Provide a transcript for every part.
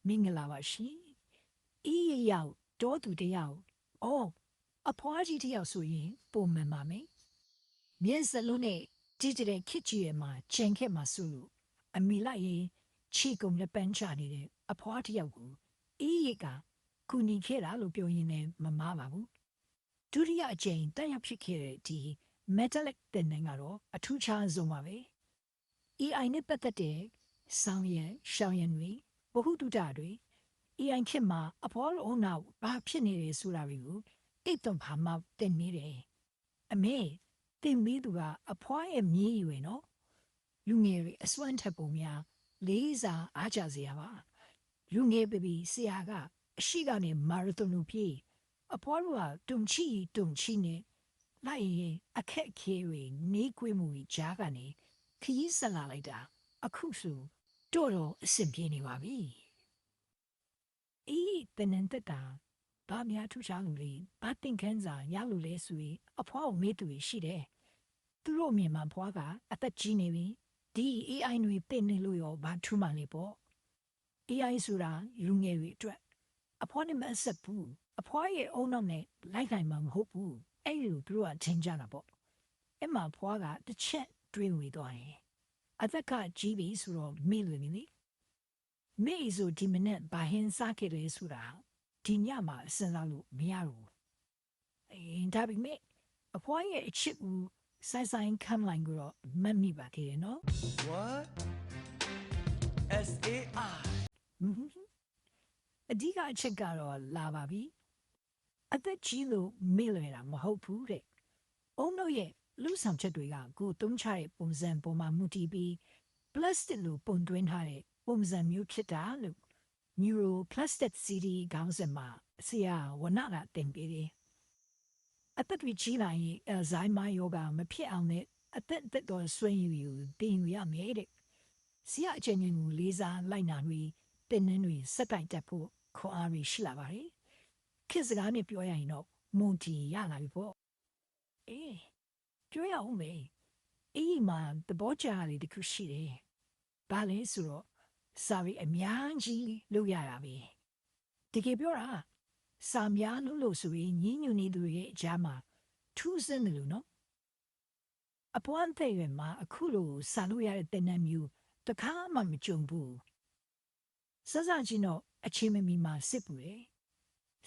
မင်္ဂလာပါရှင်အေးရောက်တောသူတယောက်အော်အဖွားကြီးတယောက်ဆိုရင်ပုံမှန်ပါမယ်မျက်စလုံးနဲ့ကြည့်တဲ့ခစ်ကြီးရဲ့မှာချင်ခဲ့မှာဆိုလို့အမိလိုက်ရင်ချီကုန်လက်ပန်းချနေတဲ့အဖွားတယောက်ကိုအေးရကကူညီခဲ့တာလို့ပြောရင်းနဲ့မမားပါဘူးဒုတိယအကြိမ်တက်ရောက်ဖြစ်ခဲ့တဲ့ဒီ metallic တဲ့နိုင်ကတော့အထူးခြားဆုံးပါပဲ AI နဲ့ပတ်သက်တဲ့ဆောင်းရံရှောင်းရံတွေဘဟုတုတတွေ AI ခေတ်မှာအဖေါ်လုံးနာဘာဖြစ်နေတယ်ဆိုတာတွေကိုအိတ်တုံဘာမှတင်နေတယ်အမေတင်မိသူကအဖွားရဲ့မြေးရွယ်နော်လူငယ်တွေအစွမ်းထက်ပုံများလေးစားအားကြစရာပါလူငယ်ဘေဆရာကအရှိကနေမာရသွန်လူပြေးအဖွားကတုံချီနဲ့လိုက်ရင်အခက်ခဲတွေနေကွေးမှုကြားကနေခရီးဆက်လာလိုက်တာအခုဆိုတော့အဆင်ပြေနေပါပြီအေးတနင်္တတာဘာများထူးခြားလို့လဲဘာတင်ခန်းစာရလို့လဲဆိုရင်အဖွားကိုမေးသူရှိတယ်သူတို့မြင်မှာဖွားကအသက်ကြီးနေပြီဒီ AI တွေတင်နေလို့ရောဘာထူးမှလဲပေါ့ AI ဆိုတာလူငယ်တွေအတွက်အဖွားနဲ့မအဆက်ဘူးအဖွားရဲ့အုံနောက်နဲ့လိုက်နိုင်မှာမဟုတ်ဘူးအဲ့လိုသူတို့ကထင်ကြတာပေါ့အဲ့မှာဖွားကတစ်ချက်တွေးဝေသွားတယ်အသက်ကကြီးပြီဆိုတော့မေ့လို့နေမေ့ဆိုဒီမနေ့ဘာဟင်းစားခဲ့လဲဆိုတာဒီညမှာစဉ်းစားလို့မရဘူးဒါပေမဲ့အဖွားရဲ့အချစ်ဦးဆိုင်ခံလိုက်တော့မတ်မိပါသေးတယ်နော် What? SAI အဓိကအချက်ကတော့လာပါပြီအသက်ကြီးလို့မေ့လွယ်တာမဟုတ်ဘူးတဲ့အုံတို့ရဲ့လူဆောင်ချက်တွေကကိုသုံးချတဲ့ပုံစံပေါ်မှာမူတည်ပြီး plastic လို့ပုံသွင်းထားတဲ့ပုံစံမျိုးဖြစ်တာလို့ neuroplasticity ခေါင်းစဉ်မှာဆရာဝနကတင်ပေးတယ်အသက်တွေကြီးလာရင်အဇိုင်းမာယောဂမဖြစ်အောင်နဲ့အသက်တော်ဆွေးယူတင်ယူရမယ်တဲ့ဆရာအချင်းချင်းကိုလေးစားလိုက်နာပြီးတင်းနှင်းတွေစက်တိုင်တက်ဖို့ခွန်အားရရှိလာပါတယ်ခေတ်စကားနဲ့ပြောရရင်တော့မွန်တီရလာပြီပေါ့အေးပြောရအောင်မေအေးမှာတဘောကြလေးတခုရှိတယ်ဘာလဲဆိုတော့စာရီအများကြီးလုပ်ရတာပဲတကယ်ပြောတာစာများလို့ဆိုရင်ညညူနေသူရဲ့အကြားမှာထူးဆန်းတယ်လို့နော်အပွမ်းတဲ့ရွယ်မှာအခုလိုစာလို့ရတဲ့တင်နန်းမျိုးတခါမှမကြုံဘူးစစချင်းတော့အချင်းမမီမှာစစ်ပူတယ်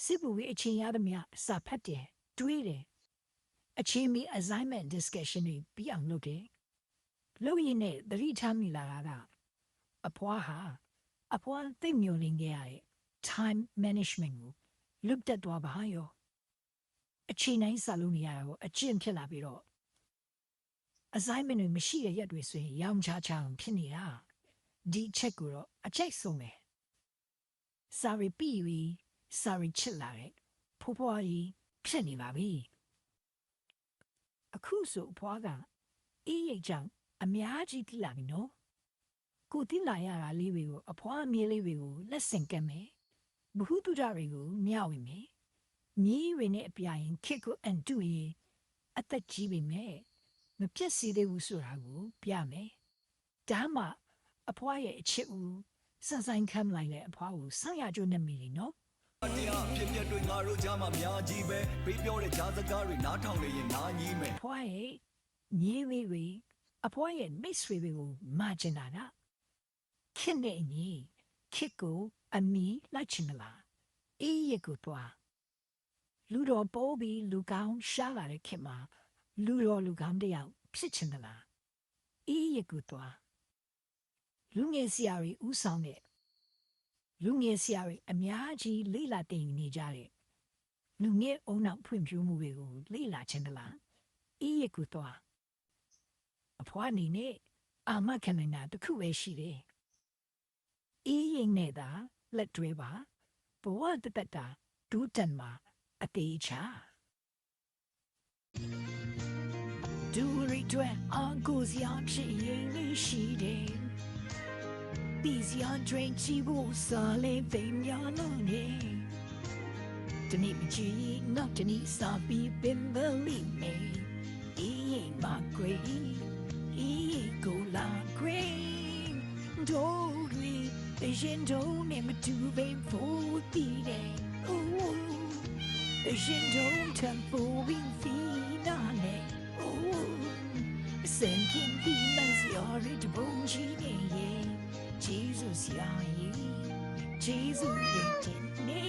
စစ်ပူရဲ့အချင်းရသမျှစာဖတ်တယ်တွေးတယ်အချင်းမီ assignment discussion တွေပြီးအောင်လုပ်တယ်လုပ်ရင်းနဲ့သတိထားမိလာတာအဖွားသိမျောလင်းခဲ့ရတဲ့ time management ကိုလွတ်တက်သွားပါရောအချိန်တိုင်းစာလို့နေရတာကိုအကျင့်ဖြစ်လာပြီးတော့ assignment တွေမရှိတဲ့ရက်တွေဆိုရင်ရောင်ချချဖြစ်နေတာဒီချက်ကိုတော့အချိုက်ဆုံးပဲစာရီပြီးစာရီချစ်လာတဲ့ဖိုးဖွားကြီးဖြစ်နေပါပြီအခုဆိုအဖွားကအေးရိတ်ကြောင့်အများကြီးတိလာပြီနော်ကိုတိလာရတာလေးတွေကိုအဖွားအမြေးလေးတွေကိုလက်ဆင့်ကမ်းမယ်ဘဟုတုဒတွေကိုမျှဝေမယ်မြေးတွေနဲ့အပြိုင်ခစ်ကိုအန်တူရင်အသက်ကြီးပြီမဲ့မပြည့်စည်သေးဘူးဆိုတာကိုပြမယ်ဒါမှအဖွားရဲ့အချစ်ဦးဆိုင်ခံလိုက်တဲ့အဖွားကိုဆောင်းရကြိုးနေမိလေနော်တရားဖြစ်ပြတွေငါတို့ကြားမှာများကြီးပဲပေးပြောတဲ့ကြားစကားတွေနားထောင်နေရင်နားကြီးမယ်အဖွားရဲ့မြေးလေးတွေအဖွားရဲ့မိတ်ဆွေတွေကိုမာကျင်တာကခစ်နေညီခစ်ကိုအမီလိုက်ချင်မလားအေးရကိုတော့လူတော်ပိုးပြီးလူကောင်းရှားလာတဲ့ခင်မှာလူတော်လူကောင်းတယောက်ဖြစ်ချင်သလားအေးရကိုတော့လူငယ်ဆရာတွေဥဆောင်တဲ့လူငယ်ဆရာတွေအများကြီးလေ့လာတင်နေကြတဲ့လူငယ်အုံနောက်ဖွံ့ဖြိုးမှုတွေကိုလေ့လာချင်သလားအေးရကိုတော့အဖွားအနေနဲ့အာမခံနိုင်တာတစ်ခုပဲရှိတယ်အေးရင်နဲ့သာလက်တွဲပါဘဝတတတာဒူးတန်မှာအသေးချာဒူရီတွဲအကူစီအဖြစ်ရင်လေးရှိတယ်ဒီစီအဒရင်ချီဖို့စားလေပိန်ရလို့နေတနေ့မချီနောက်တနေ့စားပြီးပင်မလီမေအေးရင်မကွေအေးကိုလာကွေဒိုရီတေရ ရှင်တို့နဲ့မတူပင်ဖို့တည်တယ်အိုးအရှင်တို့ထံပိုးပြီးသီနာနဲ့အိုးစင်ကင်ဒီမန်စီအော်ရစ်ဘုံချီနေရဲ့ဂျေဇုဆရာရဲ့ဂျေဇုရဲ့တင်နေ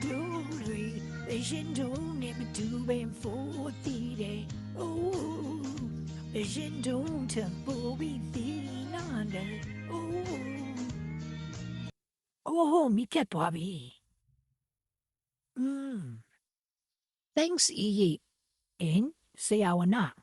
ဒူရီအရှင်တို့နဲ့မတူပင်ဖို့တည်တယ်အိုးအရှင်တို့ထံပိုးပြီးသီနာနဲ့အိုးOh, mi che tuavi. Thanks, Iyi. In, say our na.